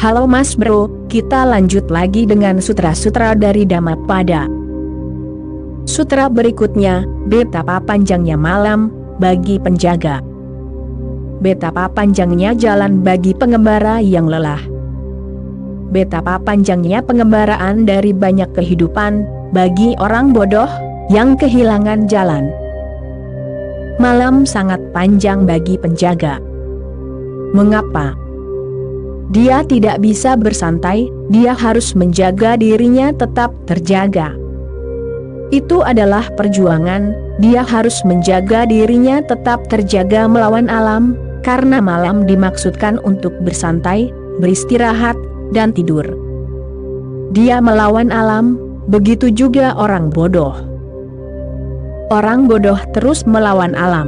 Halo Mas Bro, kita lanjut lagi dengan sutra-sutra dari Dhammapada. Sutra berikutnya, betapa panjangnya malam bagi penjaga. Betapa panjangnya jalan bagi pengembara yang lelah. Betapa panjangnya pengembaraan dari banyak kehidupan bagi orang bodoh yang kehilangan jalan. Malam sangat panjang bagi penjaga. Mengapa? Dia tidak bisa bersantai, dia harus menjaga dirinya tetap terjaga. Itu adalah perjuangan, dia harus menjaga dirinya tetap terjaga melawan alam, karena malam dimaksudkan untuk bersantai, beristirahat, dan tidur. Dia melawan alam, begitu juga orang bodoh. Orang bodoh terus melawan alam.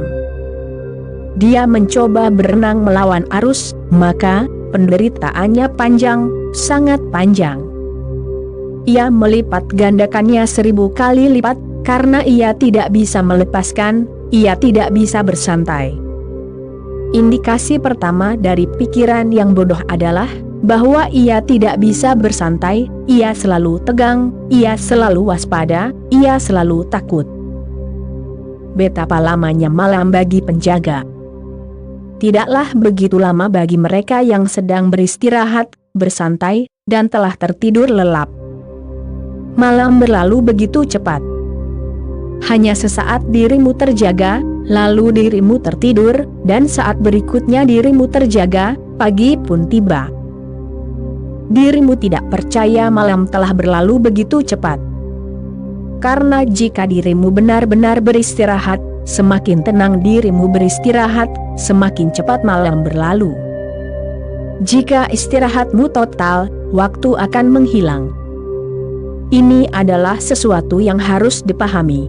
Dia mencoba berenang melawan arus, maka penderitaannya panjang, sangat panjang. Ia melipat gandakannya 1000 kali lipat, karena ia tidak bisa melepaskan, ia tidak bisa bersantai. Indikasi pertama dari pikiran yang bodoh adalah bahwa ia tidak bisa bersantai, ia selalu tegang, ia selalu waspada, ia selalu takut. Betapa lamanya malam bagi penjaga. Tidaklah begitu lama bagi mereka yang sedang beristirahat, bersantai, dan telah tertidur lelap. Malam berlalu begitu cepat. Hanya sesaat dirimu terjaga, lalu dirimu tertidur, dan saat berikutnya dirimu terjaga, pagi pun tiba. Dirimu tidak percaya malam telah berlalu begitu cepat. Karena jika dirimu benar-benar beristirahat, semakin tenang dirimu beristirahat, semakin cepat malam berlalu. Jika istirahatmu total, waktu akan menghilang. Ini adalah sesuatu yang harus dipahami.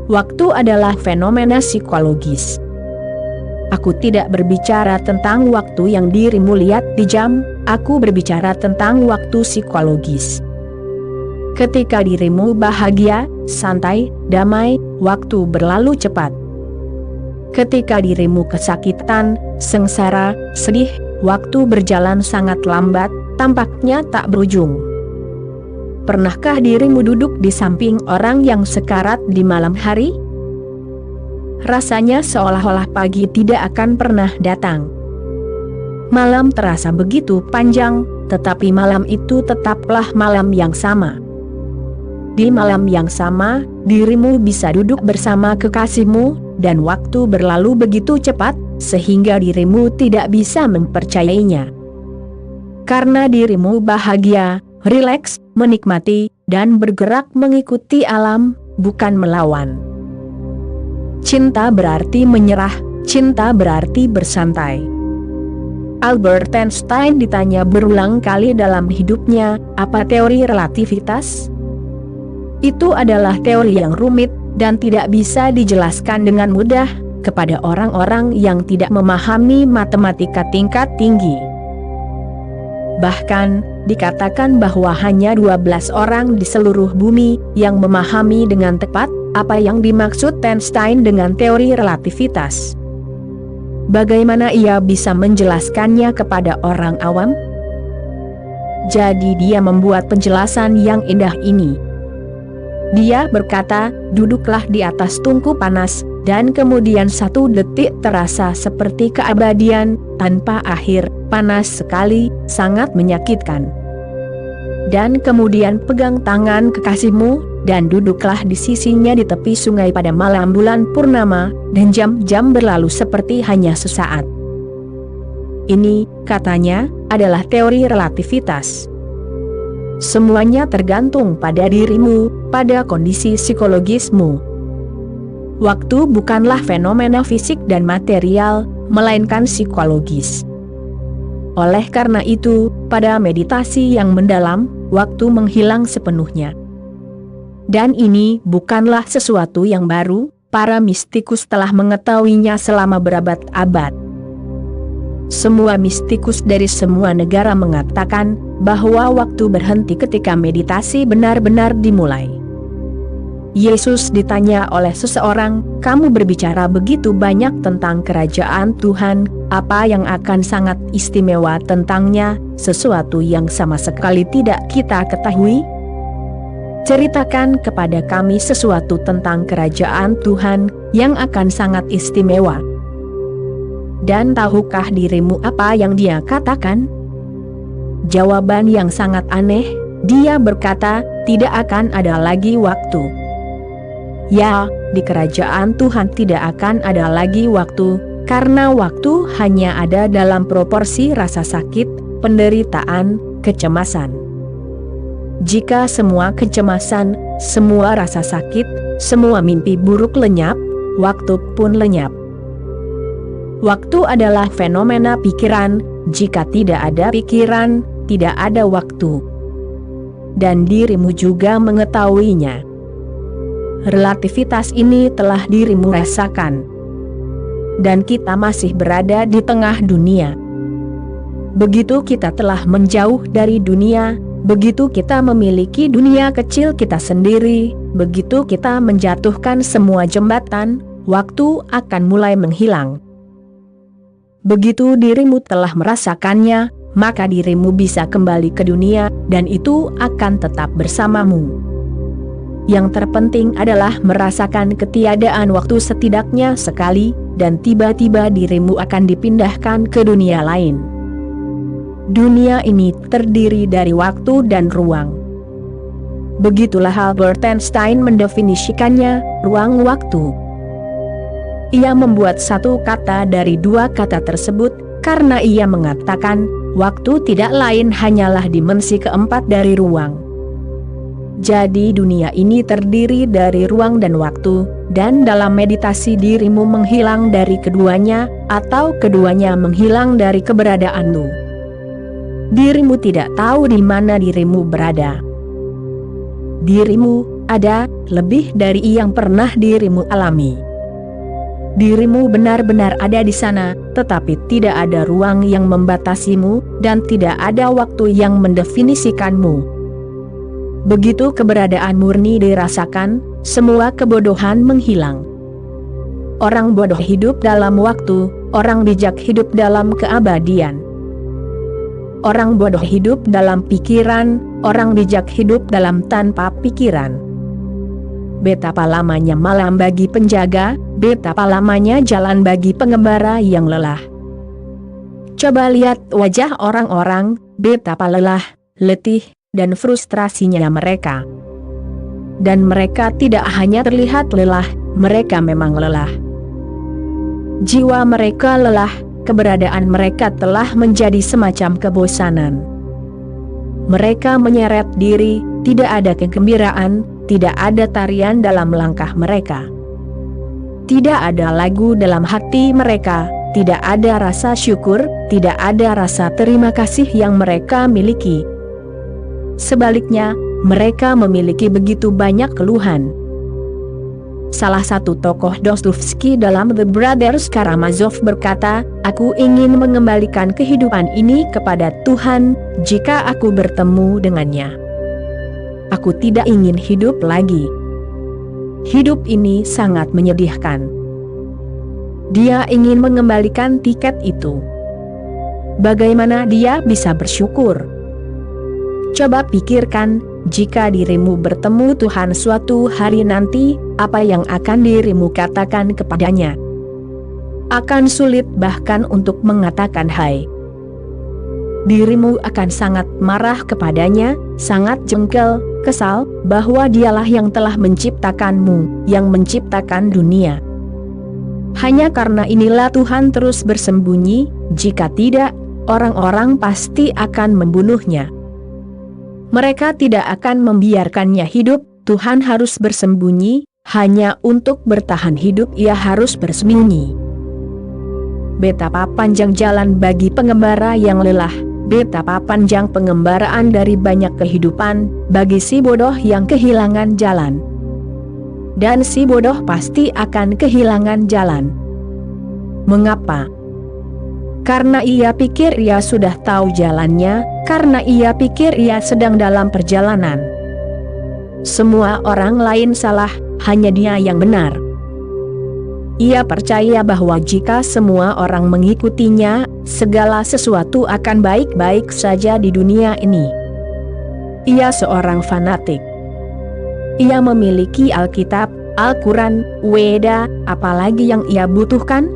Waktu adalah fenomena psikologis. Aku tidak berbicara tentang waktu yang dirimu lihat di jam, aku berbicara tentang waktu psikologis. Ketika dirimu bahagia, santai, damai, waktu berlalu cepat. Ketika dirimu kesakitan, sengsara, sedih, waktu berjalan sangat lambat, tampaknya tak berujung. Pernahkah dirimu duduk di samping orang yang sekarat di malam hari? Rasanya seolah-olah pagi tidak akan pernah datang. Malam terasa begitu panjang, tetapi malam itu tetaplah malam yang sama. Di malam yang sama, dirimu bisa duduk bersama kekasihmu, dan waktu berlalu begitu cepat, sehingga dirimu tidak bisa mempercayainya. Karena dirimu bahagia, rileks, menikmati, dan bergerak mengikuti alam, bukan melawan. Cinta berarti menyerah, cinta berarti bersantai. Albert Einstein ditanya berulang kali dalam hidupnya, apa teori relativitas? Itu adalah teori yang rumit, dan tidak bisa dijelaskan dengan mudah, kepada orang-orang yang tidak memahami matematika tingkat tinggi. Bahkan, dikatakan bahwa hanya 12 orang di seluruh bumi, yang memahami dengan tepat, apa yang dimaksud Einstein dengan teori relativitas. Bagaimana ia bisa menjelaskannya kepada orang awam? Jadi dia membuat penjelasan yang indah ini. Dia berkata, duduklah di atas tungku panas, dan kemudian 1 detik terasa seperti keabadian, tanpa akhir, panas sekali, sangat menyakitkan. Dan kemudian pegang tangan kekasihmu, dan duduklah di sisinya di tepi sungai pada malam bulan purnama, dan jam-jam berlalu seperti hanya sesaat. Ini, katanya, adalah teori relativitas. Semuanya tergantung pada dirimu, pada kondisi psikologismu. Waktu bukanlah fenomena fisik dan material, melainkan psikologis. Oleh karena itu, pada meditasi yang mendalam, waktu menghilang sepenuhnya. Dan ini bukanlah sesuatu yang baru, para mistikus telah mengetahuinya selama berabad-abad. Semua mistikus dari semua negara mengatakan bahwa waktu berhenti ketika meditasi benar-benar dimulai. Yesus ditanya oleh seseorang, "Kamu berbicara begitu banyak tentang kerajaan Tuhan, apa yang akan sangat istimewa tentangnya?" sesuatu yang sama sekali tidak kita ketahui? Ceritakan kepada kami sesuatu tentang kerajaan Tuhan yang akan sangat istimewa. Dan tahukah dirimu apa yang dia katakan? Jawaban yang sangat aneh, dia berkata, tidak akan ada lagi waktu. Ya, di kerajaan Tuhan tidak akan ada lagi waktu, karena waktu hanya ada dalam proporsi rasa sakit, penderitaan, kecemasan. Jika semua kecemasan, semua rasa sakit, semua mimpi buruk lenyap, waktu pun lenyap. Waktu adalah fenomena pikiran, jika tidak ada pikiran, tidak ada waktu. Dan dirimu juga mengetahuinya. Relativitas ini telah dirimu rasakan. Dan kita masih berada di tengah dunia. Begitu kita telah menjauh dari dunia, begitu kita memiliki dunia kecil kita sendiri, begitu kita menjatuhkan semua jembatan, waktu akan mulai menghilang. Begitu dirimu telah merasakannya, maka dirimu bisa kembali ke dunia, dan itu akan tetap bersamamu. Yang terpenting adalah merasakan ketiadaan waktu setidaknya sekali, dan tiba-tiba dirimu akan dipindahkan ke dunia lain. Dunia ini terdiri dari waktu dan ruang. Begitulah Albert Einstein mendefinisikannya, ruang-waktu. Ia membuat satu kata dari dua kata tersebut, karena ia mengatakan, waktu tidak lain hanyalah dimensi keempat dari ruang. Jadi dunia ini terdiri dari ruang dan waktu, dan dalam meditasi dirimu menghilang dari keduanya, atau keduanya menghilang dari keberadaanmu. Dirimu tidak tahu di mana dirimu berada. Dirimu ada lebih dari yang pernah dirimu alami. Dirimu benar-benar ada di sana, tetapi tidak ada ruang yang membatasimu, dan tidak ada waktu yang mendefinisikanmu. Begitu keberadaan murni dirasakan, semua kebodohan menghilang. Orang bodoh hidup dalam waktu, orang bijak hidup dalam keabadian. Orang bodoh hidup dalam pikiran, orang bijak hidup dalam tanpa pikiran. Betapa lamanya malam bagi penjaga, betapa lamanya jalan bagi pengembara yang lelah. Coba lihat wajah orang-orang, betapa lelah, letih, dan frustrasinya mereka. Dan mereka tidak hanya terlihat lelah, mereka memang lelah. Jiwa mereka lelah, keberadaan mereka telah menjadi semacam kebosanan. Mereka menyeret diri, tidak ada kegembiraan, tidak ada tarian dalam langkah mereka. Tidak ada lagu dalam hati mereka, tidak ada rasa syukur, tidak ada rasa terima kasih yang mereka miliki. Sebaliknya, mereka memiliki begitu banyak keluhan. Salah satu tokoh Dostoevsky dalam The Brothers Karamazov berkata, "Aku ingin mengembalikan kehidupan ini kepada Tuhan, jika aku bertemu dengannya. Aku tidak ingin hidup lagi. Hidup ini sangat menyedihkan." Dia ingin mengembalikan tiket itu. Bagaimana dia bisa bersyukur? Coba pikirkan, jika dirimu bertemu Tuhan suatu hari nanti, apa yang akan dirimu katakan kepadanya? Akan sulit bahkan untuk mengatakan hai. Dirimu akan sangat marah kepadanya, sangat jengkel, kesal, bahwa dialah yang telah menciptakanmu, yang menciptakan dunia. Hanya karena inilah Tuhan terus bersembunyi, jika tidak, orang-orang pasti akan membunuhnya. Mereka tidak akan membiarkannya hidup, Tuhan harus bersembunyi, hanya untuk bertahan hidup ia harus bersembunyi. Betapa panjang jalan bagi pengembara yang lelah, betapa panjang pengembaraan dari banyak kehidupan, bagi si bodoh yang kehilangan jalan. Dan si bodoh pasti akan kehilangan jalan. Mengapa? Karena ia pikir ia sudah tahu jalannya, karena ia pikir ia sedang dalam perjalanan. Semua orang lain salah, hanya dia yang benar. Ia percaya bahwa jika semua orang mengikutinya, segala sesuatu akan baik-baik saja di dunia ini. Ia seorang fanatik. Ia memiliki Alkitab, Al-Quran, Weda, apalagi yang ia butuhkan?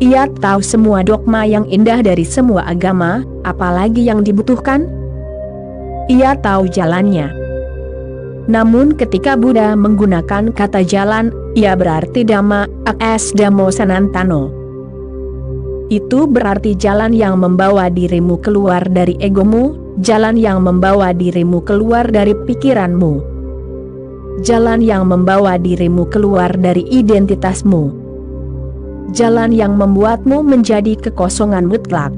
Ia tahu semua dogma yang indah dari semua agama, apalagi yang dibutuhkan? Ia tahu jalannya. Namun ketika Buddha menggunakan kata jalan, ia berarti Dhamma, as Dhammo Sanantano. Itu berarti jalan yang membawa dirimu keluar dari egomu, jalan yang membawa dirimu keluar dari pikiranmu, jalan yang membawa dirimu keluar dari identitasmu, jalan yang membuatmu menjadi kekosongan mutlak,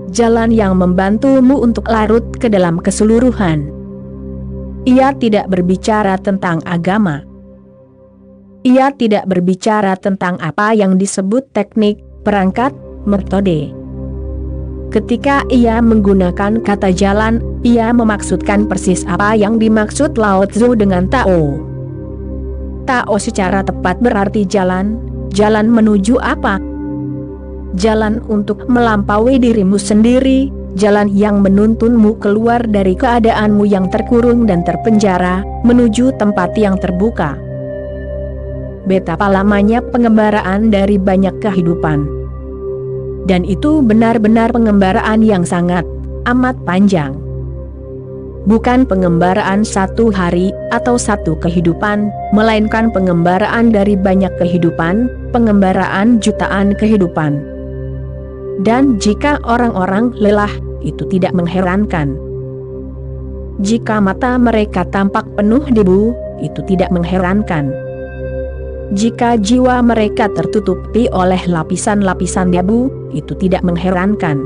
jalan yang membantumu untuk larut ke dalam keseluruhan. Ia tidak berbicara tentang agama. Ia tidak berbicara tentang apa yang disebut teknik, perangkat, metode. Ketika ia menggunakan kata jalan, ia memaksudkan persis apa yang dimaksud Lao Tzu dengan Tao. Tao secara tepat berarti jalan. Jalan menuju apa? Jalan untuk melampaui dirimu sendiri, jalan yang menuntunmu keluar dari keadaanmu yang terkurung dan terpenjara, menuju tempat yang terbuka. Betapa lamanya pengembaraan dari banyak kehidupan. Dan itu benar-benar pengembaraan yang sangat, amat panjang. Bukan pengembaraan satu hari, atau satu kehidupan, melainkan pengembaraan dari banyak kehidupan, pengembaraan jutaan kehidupan. Dan jika orang-orang lelah, itu tidak mengherankan. Jika mata mereka tampak penuh debu, itu tidak mengherankan. Jika jiwa mereka tertutupi oleh lapisan-lapisan debu, itu tidak mengherankan.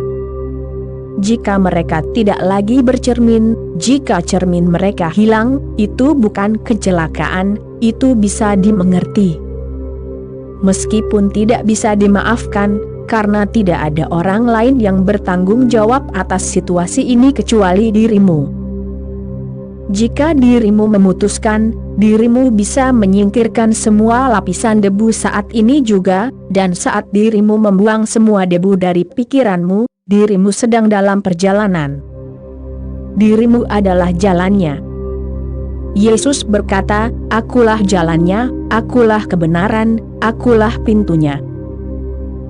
Jika mereka tidak lagi bercermin, jika cermin mereka hilang, itu bukan kecelakaan, itu bisa dimengerti. Meskipun tidak bisa dimaafkan, karena tidak ada orang lain yang bertanggung jawab atas situasi ini kecuali dirimu. Jika dirimu memutuskan, dirimu bisa menyingkirkan semua lapisan debu saat ini juga, dan saat dirimu membuang semua debu dari pikiranmu, dirimu sedang dalam perjalanan. Dirimu adalah jalannya. Yesus berkata, "Akulah jalannya, akulah kebenaran, akulah pintunya."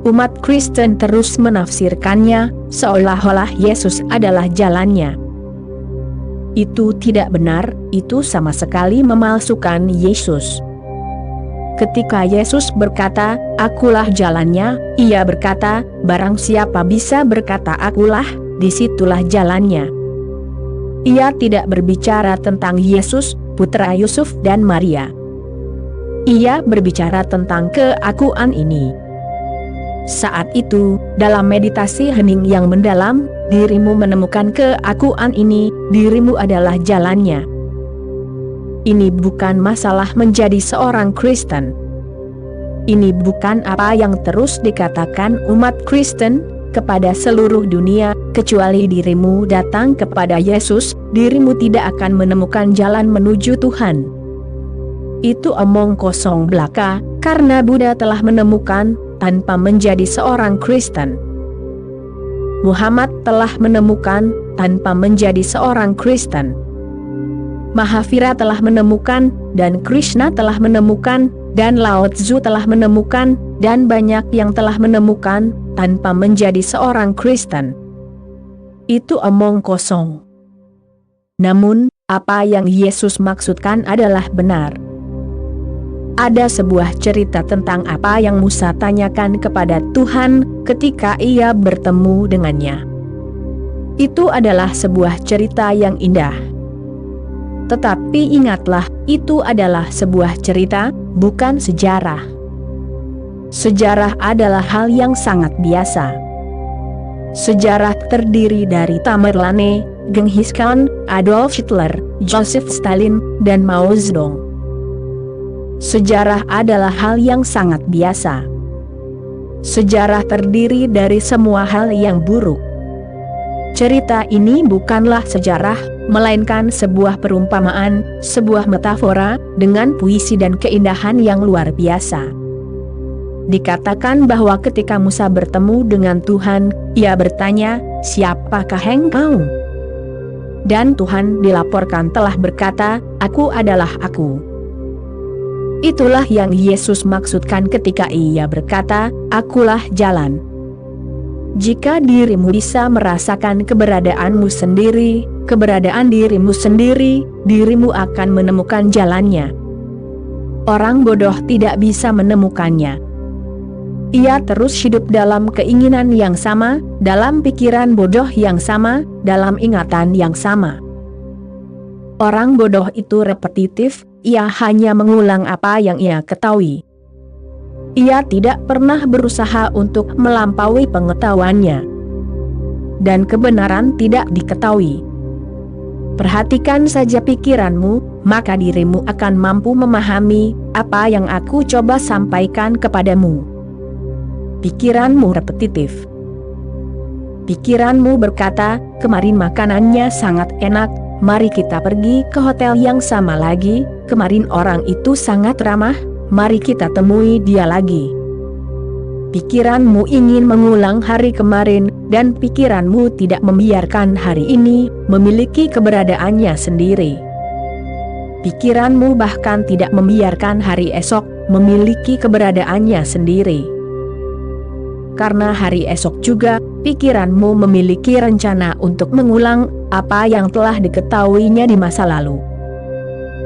Umat Kristen terus menafsirkannya, seolah-olah Yesus adalah jalannya. Itu tidak benar, itu sama sekali memalsukan Yesus. Ketika Yesus berkata, "Akulah jalannya," ia berkata, barang siapa bisa berkata akulah, disitulah jalannya. Ia tidak berbicara tentang Yesus, putra Yusuf dan Maria. Ia berbicara tentang keakuan ini. Saat itu, dalam meditasi hening yang mendalam, dirimu menemukan keakuan ini, dirimu adalah jalannya. Ini bukan masalah menjadi seorang Kristen. Ini bukan apa yang terus dikatakan umat Kristen kepada seluruh dunia, kecuali dirimu datang kepada Yesus, dirimu tidak akan menemukan jalan menuju Tuhan. Itu omong kosong belaka, karena Buddha telah menemukan, tanpa menjadi seorang Kristen. Muhammad telah menemukan, tanpa menjadi seorang Kristen. Mahavira telah menemukan, dan Krishna telah menemukan, dan Lao Tzu telah menemukan, dan banyak yang telah menemukan, tanpa menjadi seorang Kristen. Itu omong kosong. Namun, apa yang Yesus maksudkan adalah benar. Ada sebuah cerita tentang apa yang Musa tanyakan kepada Tuhan ketika ia bertemu dengannya. Itu adalah sebuah cerita yang indah. Tetapi ingatlah, itu adalah sebuah cerita, bukan sejarah. Sejarah adalah hal yang sangat biasa. Sejarah terdiri dari Tamerlane, Genghis Khan, Adolf Hitler, Joseph Stalin, dan Mao Zedong. Sejarah adalah hal yang sangat biasa. Sejarah terdiri dari semua hal yang buruk. Cerita ini bukanlah sejarah, melainkan sebuah perumpamaan, sebuah metafora, dengan puisi dan keindahan yang luar biasa. Dikatakan bahwa ketika Musa bertemu dengan Tuhan, ia bertanya, "Siapakah engkau?" Dan Tuhan dilaporkan telah berkata, "Aku adalah Aku." Itulah yang Yesus maksudkan ketika ia berkata, "Akulah jalan." Jika dirimu bisa merasakan keberadaanmu sendiri, keberadaan dirimu sendiri, dirimu akan menemukan jalannya. Orang bodoh tidak bisa menemukannya. Ia terus hidup dalam keinginan yang sama, dalam pikiran bodoh yang sama, dalam ingatan yang sama. Orang bodoh itu repetitif, ia hanya mengulang apa yang ia ketahui. Ia tidak pernah berusaha untuk melampaui pengetahuannya. Dan kebenaran tidak diketahui. Perhatikan saja pikiranmu, maka dirimu akan mampu memahami apa yang aku coba sampaikan kepadamu. Pikiranmu repetitif. Pikiranmu berkata, "Kemarin makanannya sangat enak, mari kita pergi ke hotel yang sama lagi, kemarin orang itu sangat ramah, mari kita temui dia lagi." Pikiranmu ingin mengulang hari kemarin, dan pikiranmu tidak membiarkan hari ini memiliki keberadaannya sendiri. Pikiranmu bahkan tidak membiarkan hari esok memiliki keberadaannya sendiri. Karena hari esok juga, pikiranmu memiliki rencana untuk mengulang apa yang telah diketahuinya di masa lalu.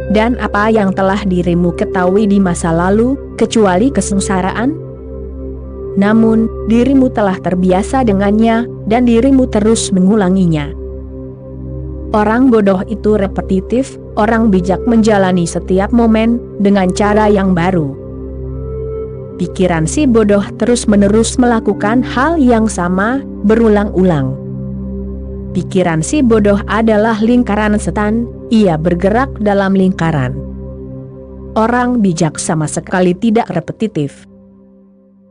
Dan apa yang telah dirimu ketahui di masa lalu, kecuali kesengsaraan? Namun, dirimu telah terbiasa dengannya, dan dirimu terus mengulanginya. Orang bodoh itu repetitif, orang bijak menjalani setiap momen dengan cara yang baru. Pikiran si bodoh terus-menerus melakukan hal yang sama, berulang-ulang. Pikiran si bodoh adalah lingkaran setan, ia bergerak dalam lingkaran. Orang bijak sama sekali tidak repetitif.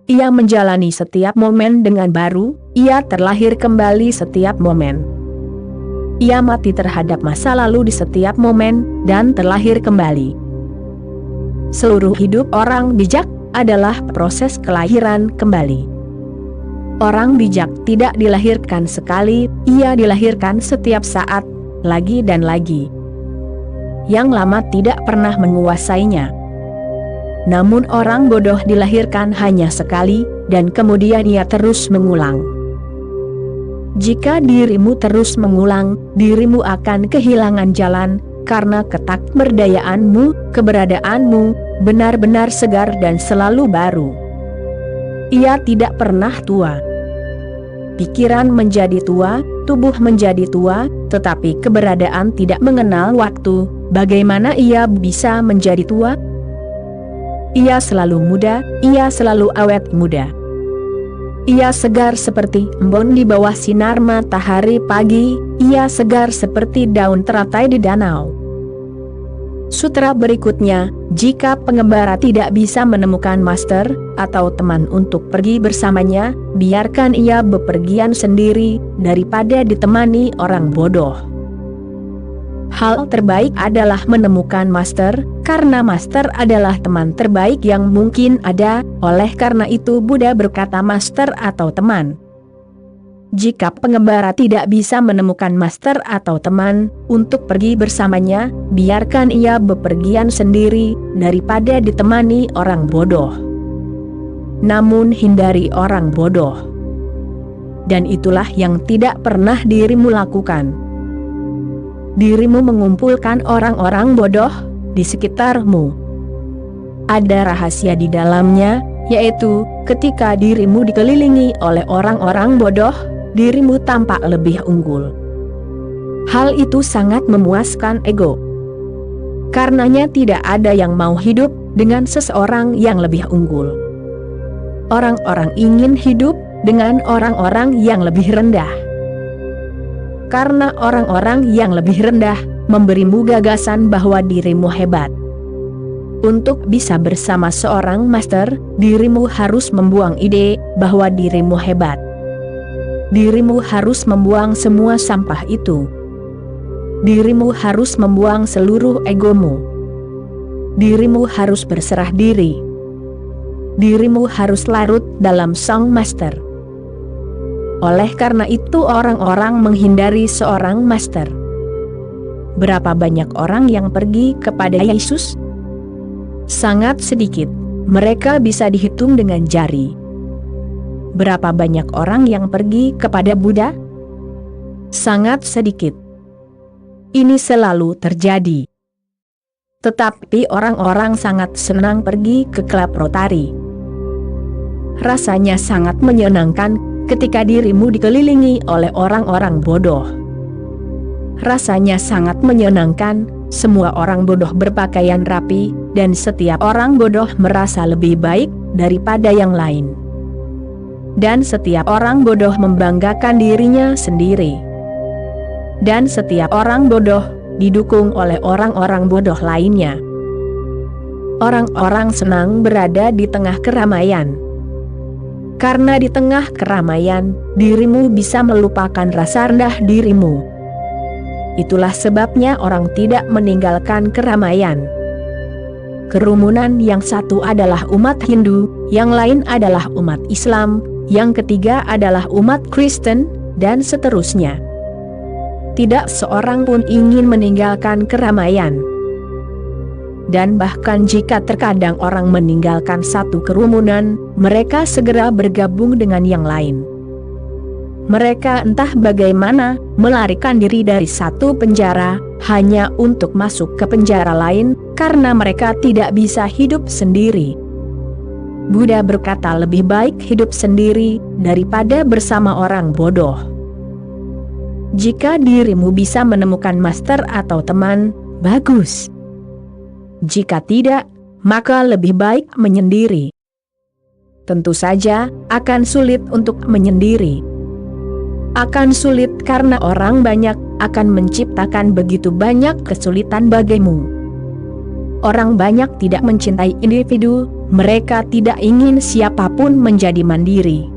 Ia menjalani setiap momen dengan baru, ia terlahir kembali setiap momen. Ia mati terhadap masa lalu di setiap momen, dan terlahir kembali. Seluruh hidup orang bijak adalah proses kelahiran kembali. Orang bijak tidak dilahirkan sekali, ia dilahirkan setiap saat, lagi dan lagi. Yang lama tidak pernah menguasainya. Namun orang bodoh dilahirkan hanya sekali, dan kemudian ia terus mengulang. Jika dirimu terus mengulang, dirimu akan kehilangan jalan, karena ketakberdayaanmu, keberadaanmu, benar-benar segar dan selalu baru. Ia tidak pernah tua. Pikiran menjadi tua, tubuh menjadi tua, tetapi keberadaan tidak mengenal waktu. Bagaimana ia bisa menjadi tua? Ia selalu muda, ia selalu awet muda. Ia segar seperti embun di bawah sinar matahari pagi, ia segar seperti daun teratai di danau. Sutra berikutnya, jika pengembara tidak bisa menemukan master atau teman untuk pergi bersamanya, biarkan ia bepergian sendiri daripada ditemani orang bodoh. Hal terbaik adalah menemukan master, karena master adalah teman terbaik yang mungkin ada. Oleh karena itu Buddha berkata master atau teman. Jika pengembara tidak bisa menemukan master atau teman untuk pergi bersamanya, biarkan ia bepergian sendiri daripada ditemani orang bodoh. Namun hindari orang bodoh. Dan itulah yang tidak pernah dirimu lakukan. Dirimu mengumpulkan orang-orang bodoh di sekitarmu. Ada rahasia di dalamnya, yaitu ketika dirimu dikelilingi oleh orang-orang bodoh, dirimu tampak lebih unggul. Hal itu sangat memuaskan ego. Karenanya tidak ada yang mau hidup dengan seseorang yang lebih unggul. Orang-orang ingin hidup dengan orang-orang yang lebih rendah. Karena orang-orang yang lebih rendah memberimu gagasan bahwa dirimu hebat. Untuk bisa bersama seorang master, dirimu harus membuang ide bahwa dirimu hebat. Dirimu harus membuang semua sampah itu. Dirimu harus membuang seluruh egomu. Dirimu harus berserah diri. Dirimu harus larut dalam Sang Master. Oleh karena itu orang-orang menghindari seorang Master. Berapa banyak orang yang pergi kepada Yesus? Sangat sedikit, mereka bisa dihitung dengan jari. Berapa banyak orang yang pergi kepada Buddha? Sangat sedikit. Ini selalu terjadi. Tetapi orang-orang sangat senang pergi ke klub Rotary. Rasanya sangat menyenangkan ketika dirimu dikelilingi oleh orang-orang bodoh. Rasanya sangat menyenangkan, semua orang bodoh berpakaian rapi, dan setiap orang bodoh merasa lebih baik daripada yang lain. Dan setiap orang bodoh membanggakan dirinya sendiri. Dan setiap orang bodoh didukung oleh orang-orang bodoh lainnya. Orang-orang senang berada di tengah keramaian. Karena di tengah keramaian, dirimu bisa melupakan rasa rendah dirimu. Itulah sebabnya orang tidak meninggalkan keramaian. Kerumunan yang satu adalah umat Hindu, yang lain adalah umat Islam, yang ketiga adalah umat Kristen, dan seterusnya. Tidak seorang pun ingin meninggalkan keramaian. Dan bahkan jika terkadang orang meninggalkan satu kerumunan, mereka segera bergabung dengan yang lain. Mereka entah bagaimana melarikan diri dari satu penjara hanya untuk masuk ke penjara lain karena mereka tidak bisa hidup sendiri. Buddha berkata lebih baik hidup sendiri daripada bersama orang bodoh. Jika dirimu bisa menemukan master atau teman, bagus. Jika tidak, maka lebih baik menyendiri. Tentu saja, akan sulit untuk menyendiri. Akan sulit karena orang banyak akan menciptakan begitu banyak kesulitan bagimu. Orang banyak tidak mencintai individu, mereka tidak ingin siapapun menjadi mandiri.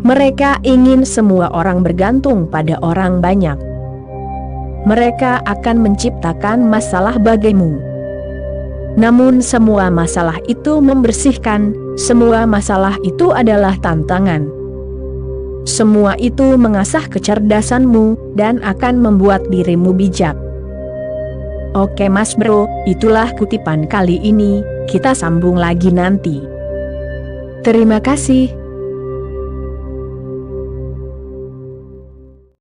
Mereka ingin semua orang bergantung pada orang banyak. Mereka akan menciptakan masalah bagimu. Namun semua masalah itu membersihkan, semua masalah itu adalah tantangan. Semua itu mengasah kecerdasanmu dan akan membuat dirimu bijak. Oke Mas Bro, itulah kutipan kali ini, kita sambung lagi nanti. Terima kasih.